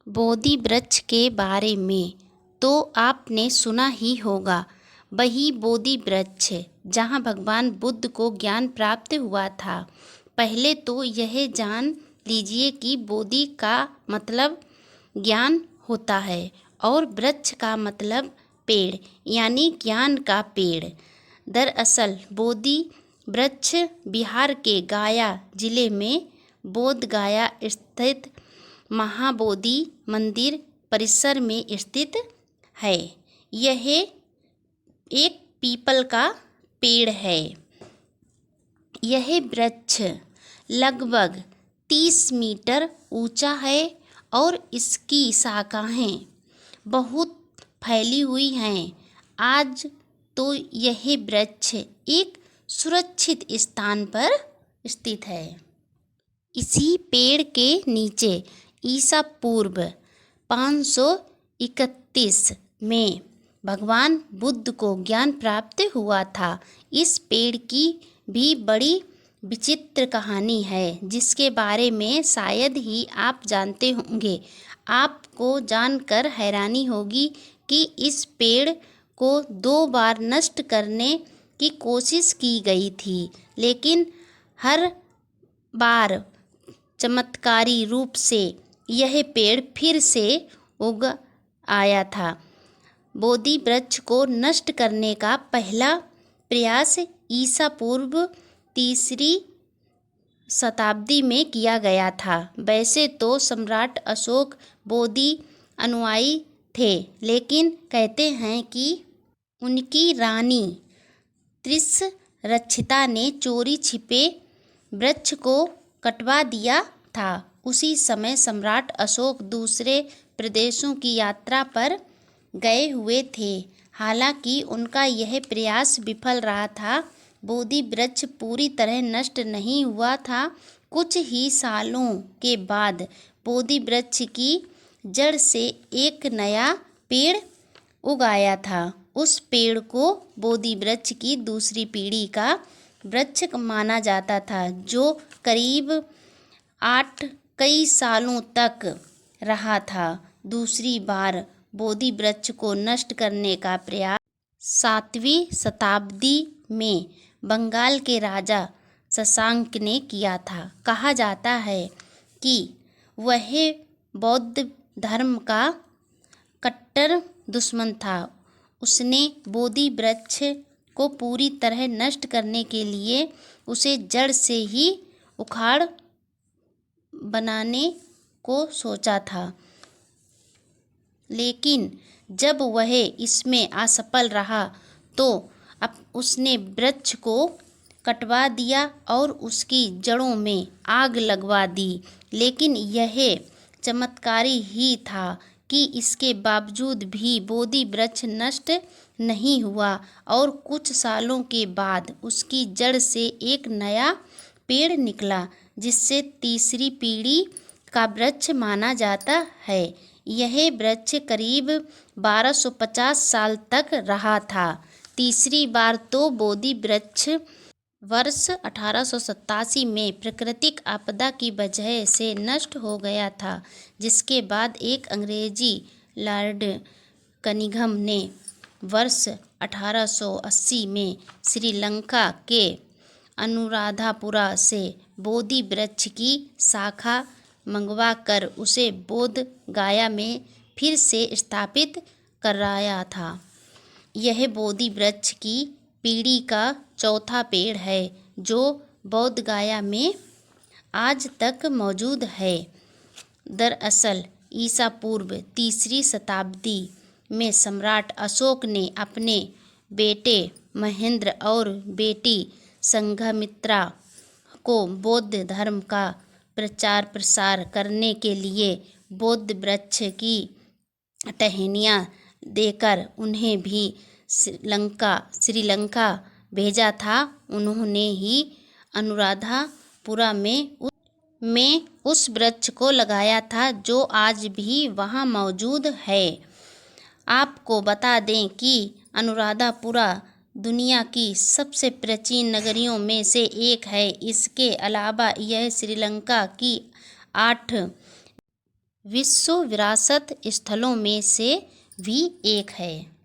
बोधि वृक्ष के बारे में तो आपने सुना ही होगा। वही बोधि वृक्ष जहाँ भगवान बुद्ध को ज्ञान प्राप्त हुआ था। पहले तो यह जान लीजिए कि बोधि का मतलब ज्ञान होता है और वृक्ष का मतलब पेड़ यानी ज्ञान का पेड़। दरअसल बोधि वृक्ष बिहार के गया जिले में बोध गया स्थित महाबोधि मंदिर परिसर में स्थित है। यह एक पीपल का पेड़ है। यह वृक्ष लगभग 30 मीटर ऊंचा है और इसकी शाखाएं बहुत फैली हुई हैं। आज तो यह वृक्ष एक सुरक्षित स्थान पर स्थित है। इसी पेड़ के नीचे ईसा पूर्व 531 में भगवान बुद्ध को ज्ञान प्राप्त हुआ था। इस पेड़ की भी बड़ी विचित्र कहानी है जिसके बारे में शायद ही आप जानते होंगे। आपको जानकर हैरानी होगी कि इस पेड़ को 2 बार नष्ट करने की कोशिश की गई थी, लेकिन हर बार चमत्कारी रूप से यह पेड़ फिर से उग आया था। बोधि वृक्ष को नष्ट करने का पहला प्रयास ईसा पूर्व 3री शताब्दी में किया गया था। वैसे तो सम्राट अशोक बोधि अनुयायी थे, लेकिन कहते हैं कि उनकी रानी त्रिशरक्षिता ने चोरी छिपे वृक्ष को कटवा दिया था। उसी समय सम्राट अशोक दूसरे प्रदेशों की यात्रा पर गए हुए थे। हालांकि उनका यह प्रयास विफल रहा था। बोधि वृक्ष पूरी तरह नष्ट नहीं हुआ था। कुछ ही सालों के बाद बोधि वृक्ष की जड़ से एक नया पेड़ उग आया था। उस पेड़ को बोधि वृक्ष की दूसरी पीढ़ी का वृक्ष माना जाता था, जो करीब 8 कई सालों तक रहा था। दूसरी बार बोधि वृक्ष को नष्ट करने का प्रयास 7वीं शताब्दी में बंगाल के राजा शशांक ने किया था। कहा जाता है कि वह बौद्ध धर्म का कट्टर दुश्मन था। उसने बोधि वृक्ष को पूरी तरह नष्ट करने के लिए उसे जड़ से ही उखाड़ बनाने को सोचा था, लेकिन जब वह इसमें असफल रहा तो अब उसने वृक्ष को कटवा दिया और उसकी जड़ों में आग लगवा दी। लेकिन यह चमत्कारी ही था कि इसके बावजूद भी बोधि वृक्ष नष्ट नहीं हुआ और कुछ सालों के बाद उसकी जड़ से एक नया पेड़ निकला, जिससे तीसरी पीढ़ी का वृक्ष माना जाता है। यह वृक्ष करीब 1250 साल तक रहा था। तीसरी बार तो बोधि वृक्ष वर्ष 1887 में प्राकृतिक आपदा की वजह से नष्ट हो गया था, जिसके बाद एक अंग्रेजी लॉर्ड कनिंघम ने वर्ष 1880 में श्रीलंका के अनुराधापुरा से बोधि वृक्ष की शाखा मंगवाकर उसे बोध गया में फिर से स्थापित कराया था। यह बोधि वृक्ष की पीढ़ी का चौथा पेड़ है जो बोध गया में आज तक मौजूद है। दरअसल ईसा पूर्व 3री शताब्दी में सम्राट अशोक ने अपने बेटे महेंद्र और बेटी संघमित्रा को बौद्ध धर्म का प्रचार प्रसार करने के लिए बोधि वृक्ष की टहनियाँ देकर उन्हें भी श्रीलंका भेजा था। उन्होंने ही अनुराधापुरा में उस वृक्ष को लगाया था जो आज भी वहाँ मौजूद है। आपको बता दें कि अनुराधापुरा दुनिया की सबसे प्राचीन नगरियों में से एक है। इसके अलावा यह श्रीलंका की 8 विश्व विरासत स्थलों में से भी एक है।